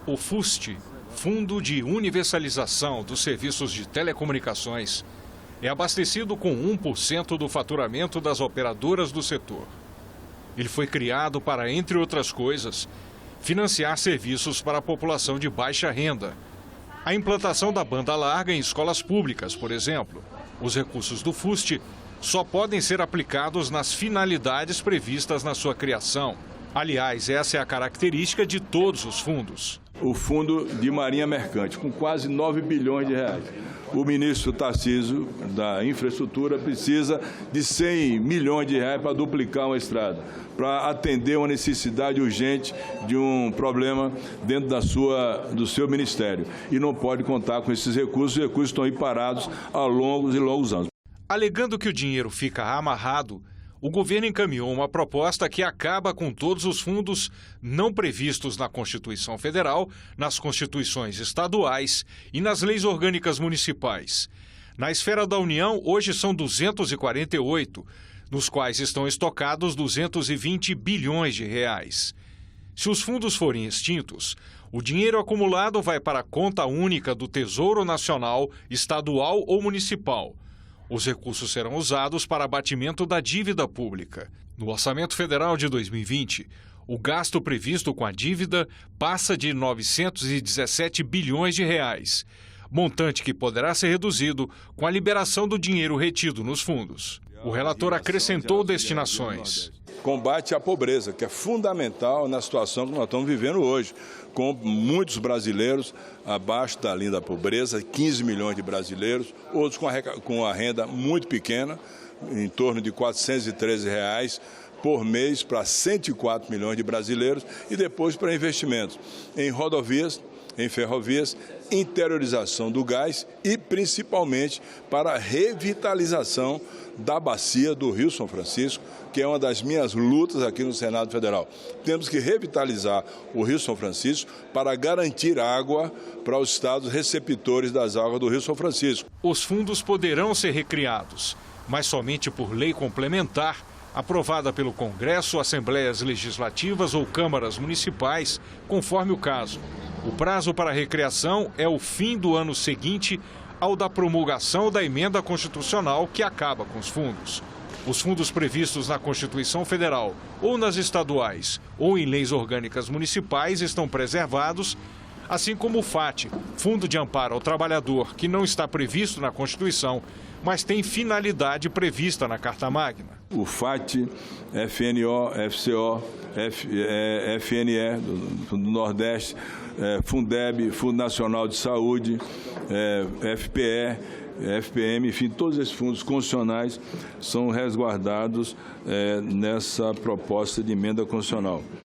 O FUST, Fundo de Universalização dos Serviços de Telecomunicações, é abastecido com 1% do faturamento das operadoras do setor. Ele foi criado para, entre outras coisas, financiar serviços para a população de baixa renda. A implantação da banda larga em escolas públicas, por exemplo. Os recursos do FUST só podem ser aplicados nas finalidades previstas na sua criação. Aliás, essa é a característica de todos os fundos. O Fundo de Marinha Mercante, com quase 9 bilhões de reais. O ministro Tarcísio, da Infraestrutura, precisa de 100 milhões de reais para duplicar uma estrada, para atender uma necessidade urgente de um problema dentro do seu ministério. E não pode contar com esses recursos, os recursos estão aí parados há longos e longos anos. Alegando que o dinheiro fica amarrado, o governo encaminhou uma proposta que acaba com todos os fundos não previstos na Constituição Federal, nas Constituições estaduais e nas leis orgânicas municipais. Na esfera da União, hoje são 248, nos quais estão estocados 220 bilhões de reais. Se os fundos forem extintos, o dinheiro acumulado vai para a conta única do Tesouro Nacional, estadual ou municipal. Os recursos serão usados para abatimento da dívida pública. No Orçamento Federal de 2020, o gasto previsto com a dívida passa de 917 bilhões de reais, montante que poderá ser reduzido com a liberação do dinheiro retido nos fundos. O relator acrescentou destinações. Combate à pobreza, que é fundamental na situação que nós estamos vivendo hoje, com muitos brasileiros abaixo da linha da pobreza, 15 milhões de brasileiros, outros com a renda muito pequena, em torno de R$ 413 por mês para 104 milhões de brasileiros, e depois para investimentos em rodovias, em ferrovias, interiorização do gás e principalmente para a revitalização da bacia do Rio São Francisco, que é uma das minhas lutas aqui no Senado Federal. Temos que revitalizar o Rio São Francisco para garantir água para os estados receptores das águas do Rio São Francisco. Os fundos poderão ser recriados, mas somente por lei complementar, aprovada pelo Congresso, Assembleias Legislativas ou Câmaras Municipais, conforme o caso. O prazo para a recriação é o fim do ano seguinte ao da promulgação da emenda constitucional que acaba com os fundos. Os fundos previstos na Constituição Federal, ou nas estaduais, ou em leis orgânicas municipais estão preservados, assim como o FAT, Fundo de Amparo ao Trabalhador, que não está previsto na Constituição, mas tem finalidade prevista na Carta Magna. O FAT, FNO, FCO, FNE do Nordeste, Fundeb, Fundo Nacional de Saúde, FPE, FPM, enfim, todos esses fundos constitucionais são resguardados nessa proposta de emenda constitucional.